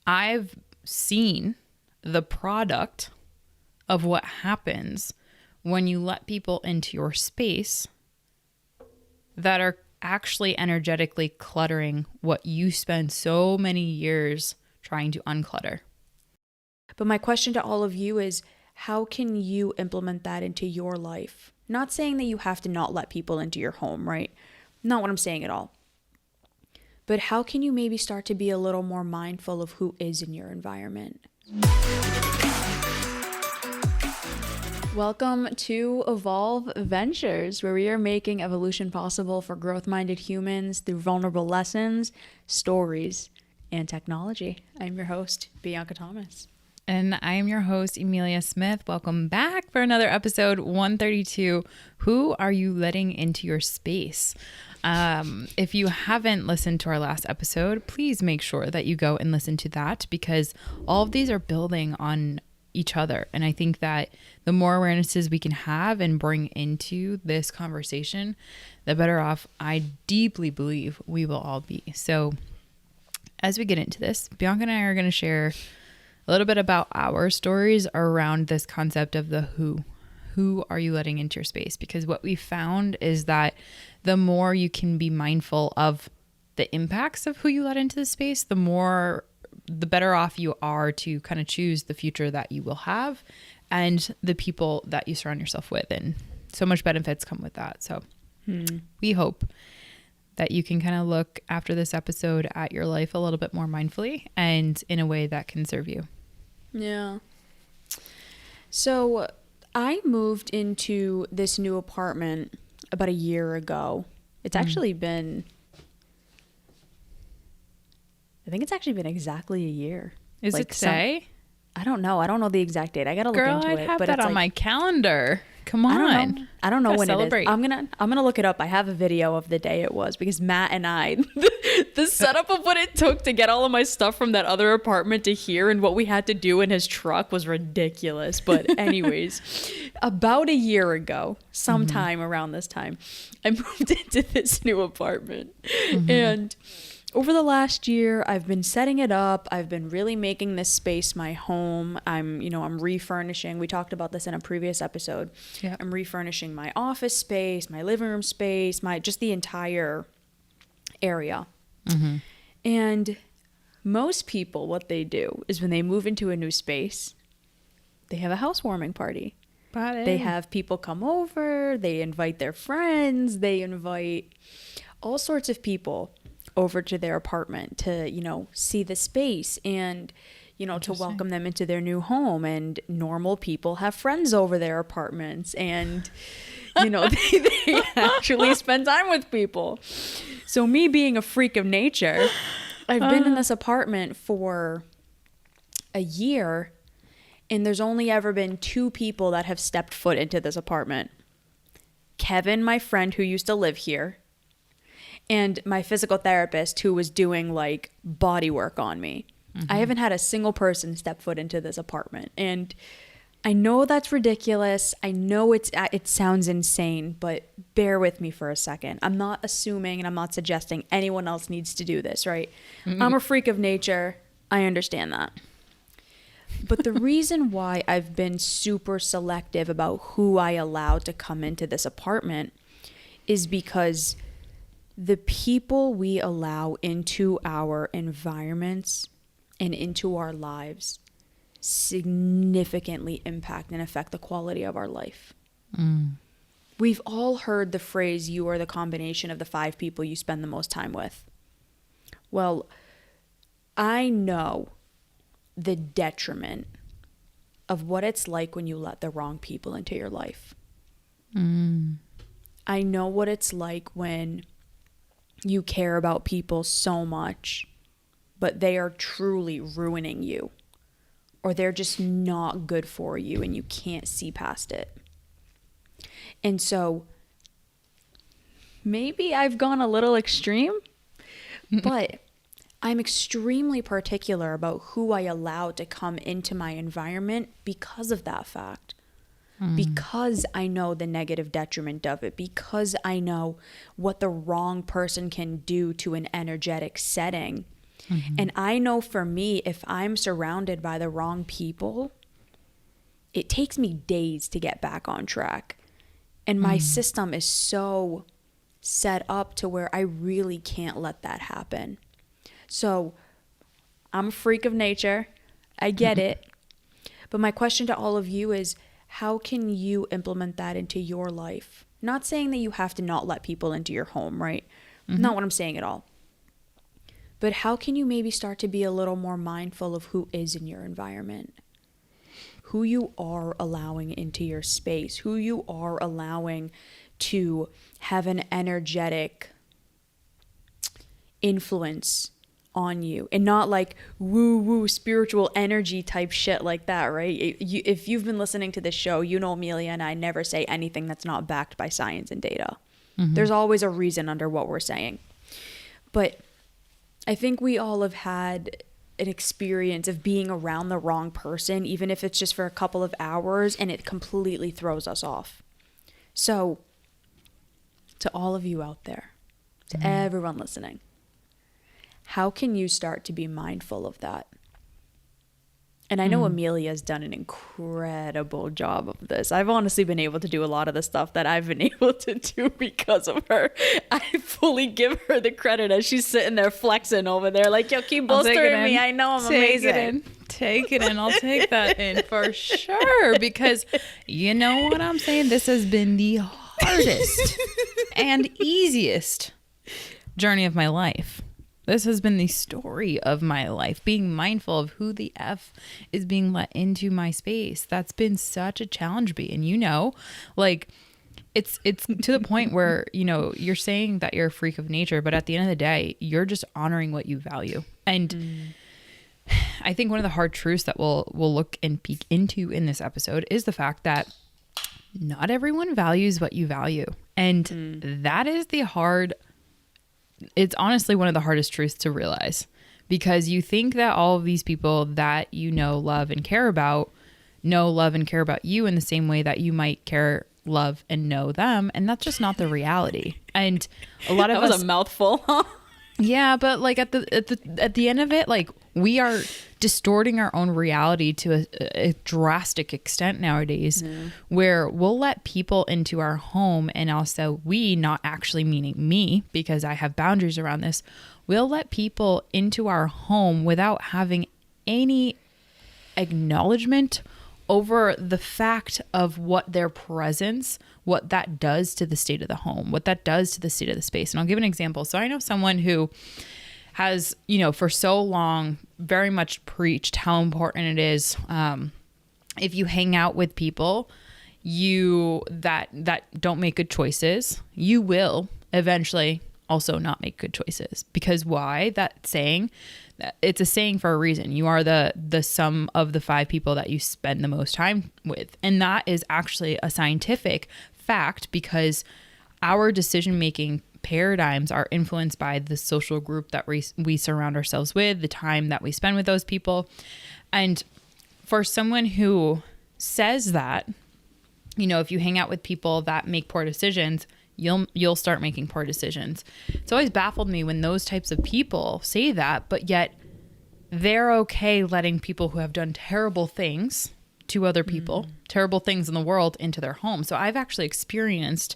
I've seen the product of what happens when you let people into your space that are actually energetically cluttering what you spend so many years trying to unclutter. But my question to all of you is, how can you implement that into your life? Not saying that you have to not let people into your home, right? Not what I'm saying at all. But how can you maybe start to be a little more mindful of who is in your environment? Welcome to Evolve Ventures, where we are making evolution possible for growth-minded humans through vulnerable lessons, stories, and technology. I'm your host, Bianca Thomas. And I am your host, Emilia Smith. Welcome back for another episode 132. Who are you letting into your space? If you haven't listened to our last episode, please make sure that you go and listen to that, because all of these are building on each other. And I think that the more awarenesses we can have and bring into this conversation, the better off I deeply believe we will all be. So as we get into this, Bianca and I are going to share a little bit about our stories around this concept of the who. Who are you letting into your space? Because what we found is that the more you can be mindful of the impacts of who you let into the space, the better off you are to kind of choose the future that you will have and the people that you surround yourself with. And so much benefits come with that. So we hope that you can kind of look after this episode at your life a little bit more mindfully and in a way that can serve you. Yeah. So I moved into this new apartment about a year ago. It's actually been, I think it's actually been exactly a year. Is it today? I don't know. I don't know the exact date. I got to look into it. Girl, I'd have that on my calendar. Come on. I don't know when celebrate. It is. I'm gonna look it up. I have a video of the day it was, because Matt and I, the setup of what it took to get all of my stuff from that other apartment to here and what we had to do in his truck was ridiculous. But anyways, about a year ago, sometime around this time, I moved into this new apartment. And over the last year, I've been setting it up. I've been really making this space my home. I'm refurnishing. We talked about this in a previous episode. Yeah. I'm refurnishing my office space, my living room space, just the entire area. And most people, what they do is when they move into a new space, they have a housewarming party. They have people come over. They invite their friends. They invite all sorts of people over to their apartment to, see the space and, to welcome them into their new home. And normal people have friends over their apartments and, they actually spend time with people. So me being a freak of nature, I've been in this apartment for a year, and there's only ever been 2 people that have stepped foot into this apartment. Kevin, my friend who used to live here, and my physical therapist who was doing body work on me. I haven't had a single person step foot into this apartment. And I know that's ridiculous. I know it sounds insane, but bear with me for a second. I'm not assuming and I'm not suggesting anyone else needs to do this, right? I'm a freak of nature. I understand that. But the reason why I've been super selective about who I allow to come into this apartment is because the people we allow into our environments and into our lives significantly impact and affect the quality of our life. We've all heard the phrase, you are the combination of the 5 people you spend the most time with. Well, I know the detriment of what it's like when you let the wrong people into your life. I know what it's like when you care about people so much, but they are truly ruining you, or they're just not good for you and you can't see past it. And so maybe I've gone a little extreme, but I'm extremely particular about who I allow to come into my environment because of that fact. Because I know the negative detriment of it, because I know what the wrong person can do to an energetic setting And I know for me, if I'm surrounded by the wrong people, it takes me days to get back on track. And my system is so set up to where I really can't let that happen. So I'm a freak of nature. I get it. But my question to all of you is, how can you implement that into your life? Not saying that you have to not let people into your home, right? Not what I'm saying at all. But how can you maybe start to be a little more mindful of who is in your environment? Who you are allowing into your space, who you are allowing to have an energetic influence on you, and not like woo spiritual energy type shit like that, right? If you've been listening to this show, you know Emilia and I never say anything that's not backed by science and data. There's always a reason under what we're saying. But I think we all have had an experience of being around the wrong person, even if it's just for a couple of hours, and it completely throws us off. So to all of you out there, to everyone listening, how can you start to be mindful of that? And I know Emilia's done an incredible job of this. I've honestly been able to do a lot of the stuff that I've been able to do because of her. I fully give her the credit as she's sitting there flexing over there like, yo, keep bolstering me. I know I'm amazing. Take it in. I'll take that in for sure. Because you know what I'm saying? This has been the hardest and easiest journey of my life. This has been the story of my life, being mindful of who the F is being let into my space. That's been such a challenge, B. And you know, like it's to the point where, you know, you're saying that you're a freak of nature, but at the end of the day, you're just honoring what you value. And I think one of the hard truths that we'll look and peek into in this episode is the fact that not everyone values what you value. And that is it's honestly one of the hardest truths to realize, because you think that all of these people that you know, love, and care about know, love, and care about you in the same way that you might care, love, and know them. And that's just not the reality. And a lot of that was a mouthful, huh? Yeah, but like at the end of it, like we are distorting our own reality to a drastic extent nowadays, where we'll let people into our home, and also we, not actually meaning me, because I have boundaries around this, we'll let people into our home without having any acknowledgement over the fact of what their presence, what that does to the state of the home, what that does to the state of the space. And I'll give an example. So I know someone who has, you know, for so long very much preached how important it is, if you hang out with people that don't make good choices, you will eventually also not make good choices. Because why? That saying, it's a saying for a reason. You are the sum of the 5 people that you spend the most time with. And that is actually a scientific fact, because our decision-making paradigms are influenced by the social group that we surround ourselves with, the time that we spend with those people. And for someone who says that, you know, if you hang out with people that make poor decisions, you'll start making poor decisions. It's always baffled me when those types of people say that, but yet they're okay letting people who have done terrible things to other people, terrible things in the world, into their home. So I've actually experienced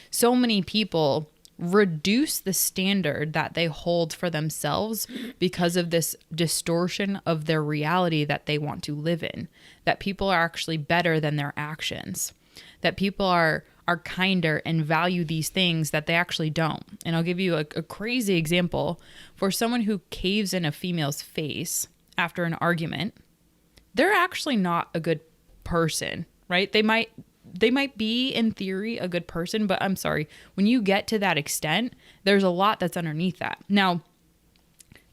so many people reduce the standard that they hold for themselves because of this distortion of their reality that they want to live in, that people are actually better than their actions, that people are kinder and value these things that they actually don't. And I'll give you a crazy example. For someone who caves in a female's face after an argument, they're actually not a good person, right? They might be, in theory, a good person, but I'm sorry, when you get to that extent, there's a lot that's underneath that. Now,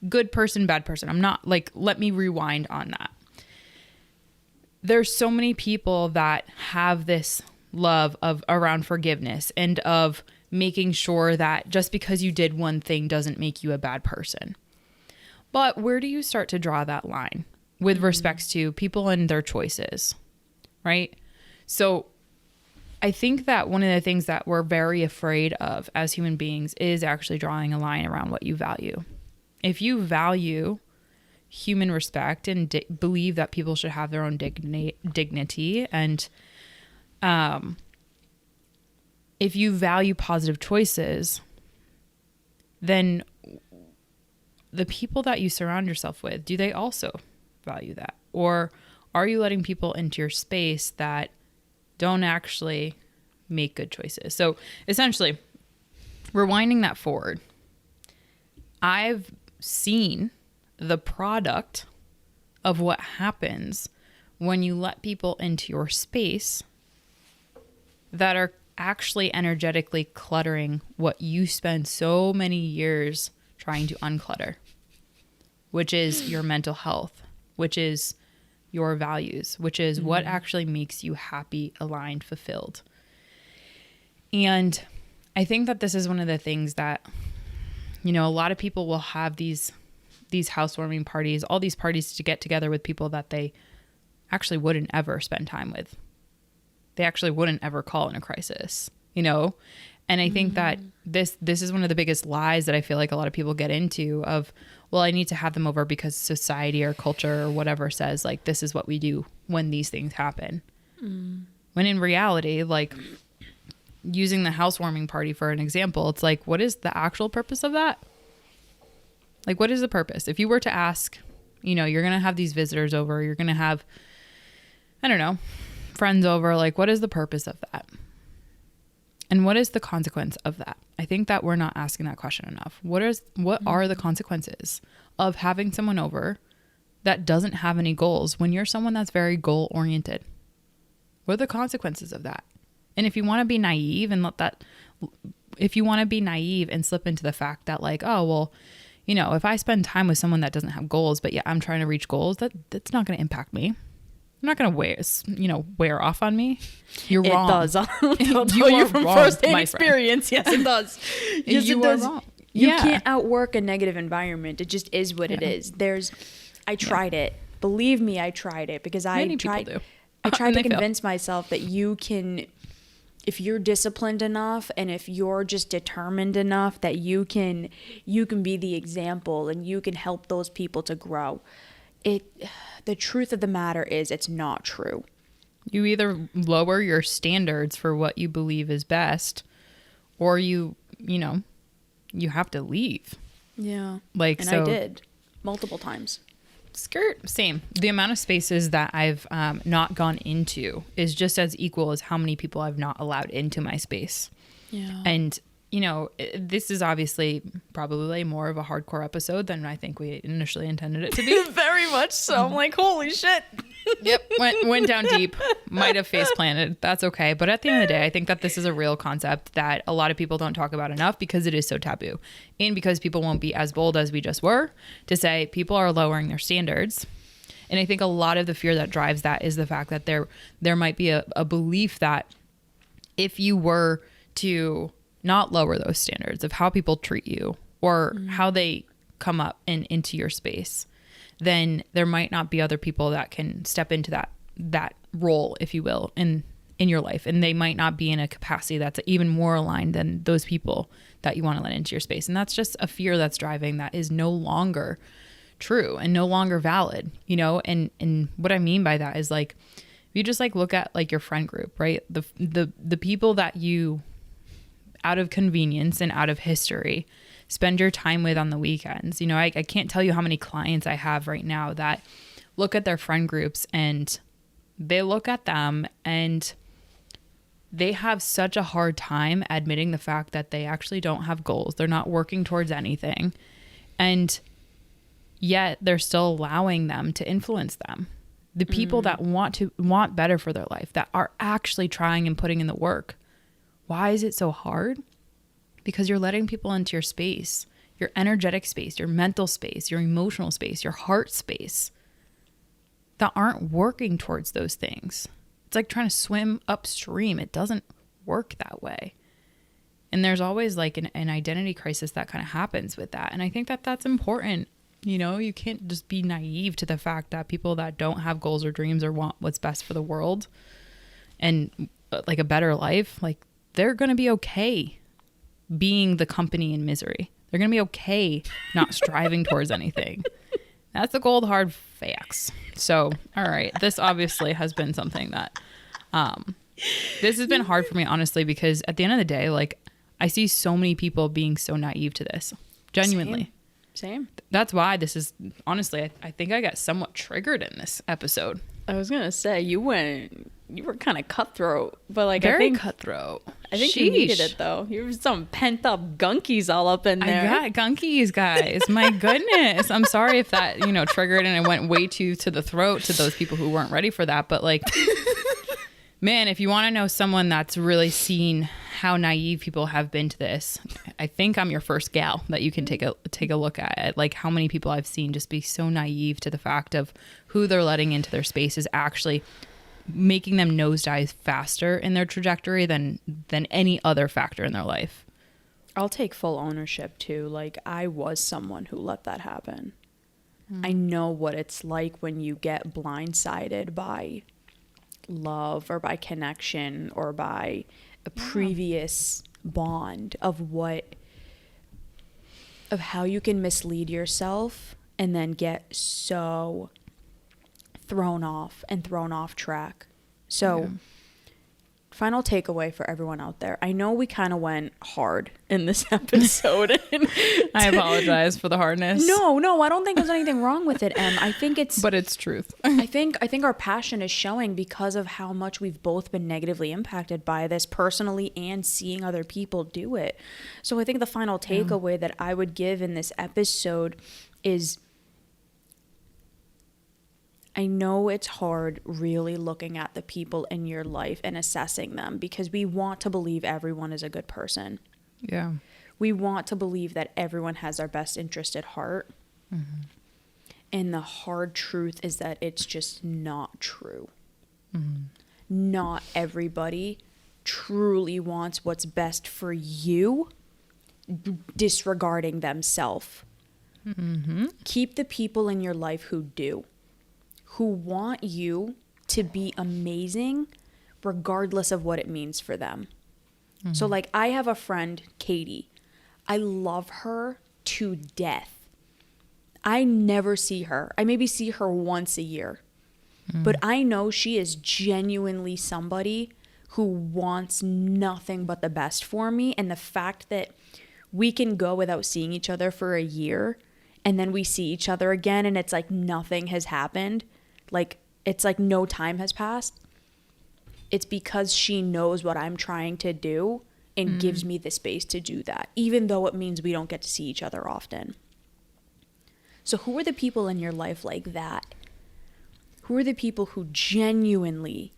good person, bad person. I'm not like, let me rewind on that. There's so many people that have this love of around forgiveness and of making sure that just because you did one thing doesn't make you a bad person. But where do you start to draw that line with respects to people and their choices, right? So I think that one of the things that we're very afraid of as human beings is actually drawing a line around what you value. if you value human respect and believe that people should have their own dignity, and if you value positive choices, then the people that you surround yourself with, do they also value that? Or are you letting people into your space that don't actually make good choices? So essentially, rewinding that forward, I've seen the product of what happens when you let people into your space that are actually energetically cluttering what you spend so many years trying to unclutter, which is your mental health, which is your values, which is what actually makes you happy, aligned, fulfilled. And I think that this is one of the things that, you know, a lot of people will have these housewarming parties, all these parties to get together with people that they actually wouldn't ever spend time with. They actually wouldn't ever call in a crisis, you know? And I think that this is one of the biggest lies that I feel like a lot of people get into of, well, I need to have them over because society or culture or whatever says like, this is what we do when these things happen. When in reality, like using the housewarming party for an example, it's like, what is the actual purpose of that? Like, what is the purpose? If you were to ask, you know, you're going to have these visitors over, you're going to have, I don't know, friends over, like, what is the purpose of that? And what is the consequence of that? I think that we're not asking that question enough. What are the consequences of having someone over that doesn't have any goals when you're someone that's very goal oriented? What are the consequences of that? And if you want to be naive and slip into the fact that like, oh, well, you know, if I spend time with someone that doesn't have goals, but yeah, I'm trying to reach goals, that's not going to impact me. I'm not going to wear off on me. You're wrong. It does. I'll tell you from first-hand experience. Yes, it does. Yes, you it does. are wrong. You can't outwork a negative environment. It just is what it is. I tried it. Believe me, I tried it because I tried to convince myself that you can, if you're disciplined enough and if you're just determined enough, that you can be the example and you can help those people to grow. The truth of the matter is it's not true. You either lower your standards for what you believe is best, or you have to leave. Yeah. Like, and so I did multiple times. Same. The amount of spaces that I've not gone into is just as equal as how many people I've not allowed into my space. Yeah. And, you know, this is obviously probably more of a hardcore episode than I think we initially intended it to be. Very much so. I'm like, holy shit. Yep. Went down deep. Might have face planted. That's okay. But at the end of the day, I think that this is a real concept that a lot of people don't talk about enough because it is so taboo. And because people won't be as bold as we just were to say people are lowering their standards. And I think a lot of the fear that drives that is the fact that there might be a belief that if you were to not lower those standards of how people treat you or how they come up and into your space, then there might not be other people that can step into that role, if you will, in your life. And they might not be in a capacity that's even more aligned than those people that you want to let into your space. And that's just a fear that's driving that is no longer true and no longer valid, you know? And what I mean by that is like, if you just like look at like your friend group, right? The people that you, out of convenience and out of history, spend your time with on the weekends. You know, I can't tell you how many clients I have right now that look at their friend groups and they look at them and they have such a hard time admitting the fact that they actually don't have goals. They're not working towards anything. And yet they're still allowing them to influence them. The people that want better for their life, that are actually trying and putting in the work. Why is it so hard? Because you're letting people into your space, your energetic space, your mental space, your emotional space, your heart space that aren't working towards those things. It's like trying to swim upstream. It doesn't work that way. And there's always like an identity crisis that kind of happens with that. And I think that that's important. You know, you can't just be naive to the fact that people that don't have goals or dreams or want what's best for the world and like a better life, like they're going to be okay being the company in misery. They're going to be okay not striving towards anything. That's the cold hard facts. So, all right. This obviously has been something that this has been hard for me, honestly, because at the end of the day, like, I see so many people being so naive to this. Genuinely. Same. That's why this is, honestly, I think I got somewhat triggered in this episode. I was going to say, you were kind of cutthroat, but like, Very cutthroat. I think you needed it though. You were some pent up gunkies all up in there. I got gunkies, guys. My goodness. I'm sorry if that, triggered and it went way too to the throat to those people who weren't ready for that. But like, man, if you want to know someone that's really seen how naive people have been to this, I think I'm your first gal that you can take a look at. Like how many people I've seen just be so naive to the fact of who they're letting into their space is actually making them nosedive faster in their trajectory than any other factor in their life. I'll take full ownership too. Like I was someone who let that happen. I know what it's like when you get blindsided by love or by connection or by a previous bond of how you can mislead yourself and then get so thrown off track. So final takeaway for everyone out there. I know we kind of went hard in this episode. I apologize for the hardness. No, I don't think there's anything wrong with it, Em. I think it's... But it's truth. I think our passion is showing because of how much we've both been negatively impacted by this personally and seeing other people do it. So I think the final takeaway that I would give in this episode is... I know it's hard really looking at the people in your life and assessing them because we want to believe everyone is a good person. Yeah. We want to believe that everyone has our best interest at heart. Mm-hmm. And the hard truth is that it's just not true. Mm-hmm. Not everybody truly wants what's best for you, disregarding themselves. Mm-hmm. Keep the people in your life who do. Who want you to be amazing regardless of what it means for them. Mm-hmm. So like I have a friend, Katie. I love her to death. I never see her. I maybe see her once a year. Mm-hmm. But I know she is genuinely somebody who wants nothing but the best for me. And the fact that we can go without seeing each other for a year and then we see each other again and it's like nothing has happened. Like, it's like no time has passed. It's because she knows what I'm trying to do and gives me the space to do that, even though it means we don't get to see each other often. So who are the people in your life like that? Who are the people who genuinely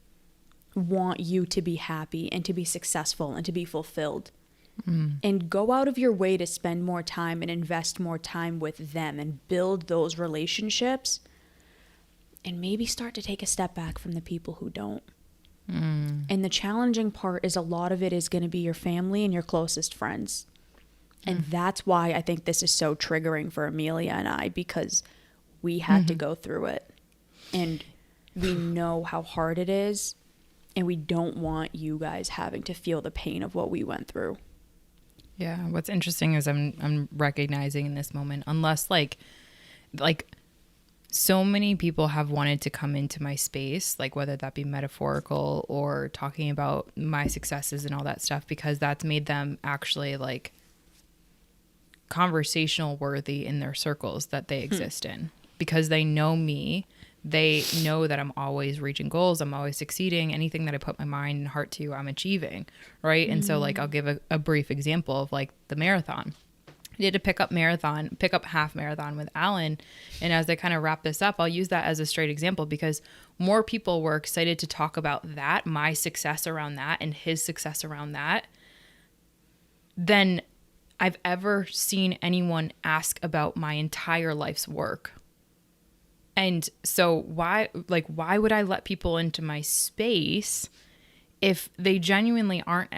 want you to be happy and to be successful and to be fulfilled? And go out of your way to spend more time and invest more time with them and build those relationships. And maybe start to take a step back from the people who don't. And the challenging part is a lot of it is going to be your family and your closest friends. And that's why I think this is so triggering for Emilia and I, because we had to go through it. And we know how hard it is. And we don't want you guys having to feel the pain of what we went through. Yeah. What's interesting is I'm recognizing in this moment, unless like so many people have wanted to come into my space, like whether that be metaphorical or talking about my successes and all that stuff, because that's made them actually like conversational worthy in their circles that they exist in, because they know me. They know that I'm always reaching goals. I'm always succeeding. Anything that I put my mind and heart to, I'm achieving. Right. And so like, I'll give a brief example of like the marathon. I did a pick up half marathon with Alan. And as I kind of wrap this up, I'll use that as a straight example because more people were excited to talk about that, my success around that and his success around that, than I've ever seen anyone ask about my entire life's work. And so why would I let people into my space if they genuinely aren't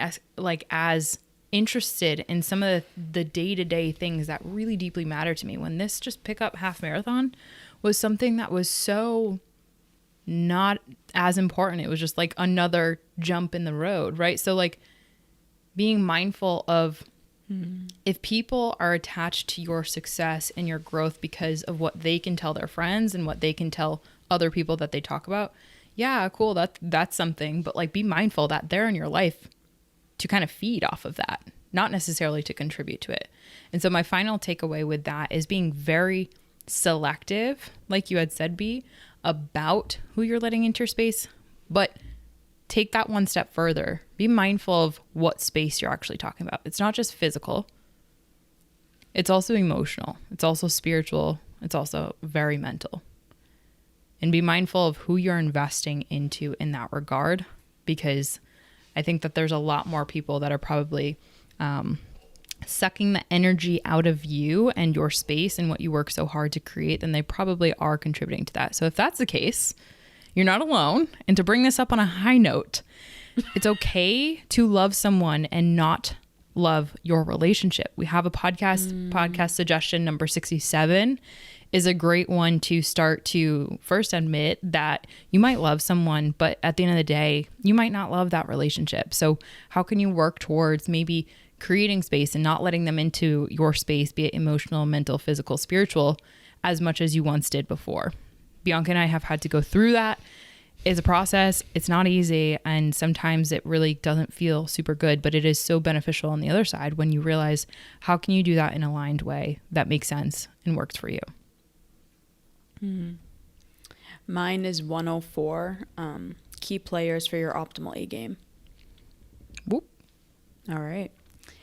as interested in some of the day-to-day things that really deeply matter to me? When this just pick up half marathon was something that was so not as important. It was just like another jump in the road, right? So like being mindful of If people are attached to your success and your growth because of what they can tell their friends and what they can tell other people that they talk about, yeah, cool, that's something. But like, be mindful that they're in your life to kind of feed off of that, not necessarily to contribute to it. And so my final takeaway with that is being very selective, like you had said, B, about who you're letting into your space, but take that one step further. Be mindful of what space you're actually talking about. It's not just physical. It's also emotional. It's also spiritual. It's also very mental. And be mindful of who you're investing into in that regard, because I think that there's a lot more people that are probably sucking the energy out of you and your space and what you work so hard to create than they probably are contributing to that. So if that's the case, you're not alone. And to bring this up on a high note, it's okay to love someone and not love your relationship. We have a podcast suggestion number 67 is a great one to start to first admit that you might love someone, but at the end of the day, you might not love that relationship. So how can you work towards maybe creating space and not letting them into your space, be it emotional, mental, physical, spiritual, as much as you once did before? Bianca and I have had to go through that. It's a process. It's not easy. And sometimes it really doesn't feel super good, but it is so beneficial on the other side when you realize how can you do that in an aligned way that makes sense and works for you. Mine is 104. Key players for your optimal A game. Whoop. All right.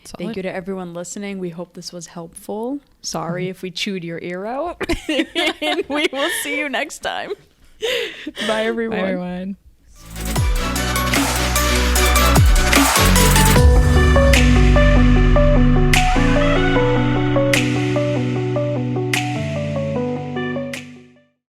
Solid. Thank you to everyone listening. We hope this was helpful. Sorry if we chewed your ear out. And we will see you next time. Bye, everyone. Bye, everyone.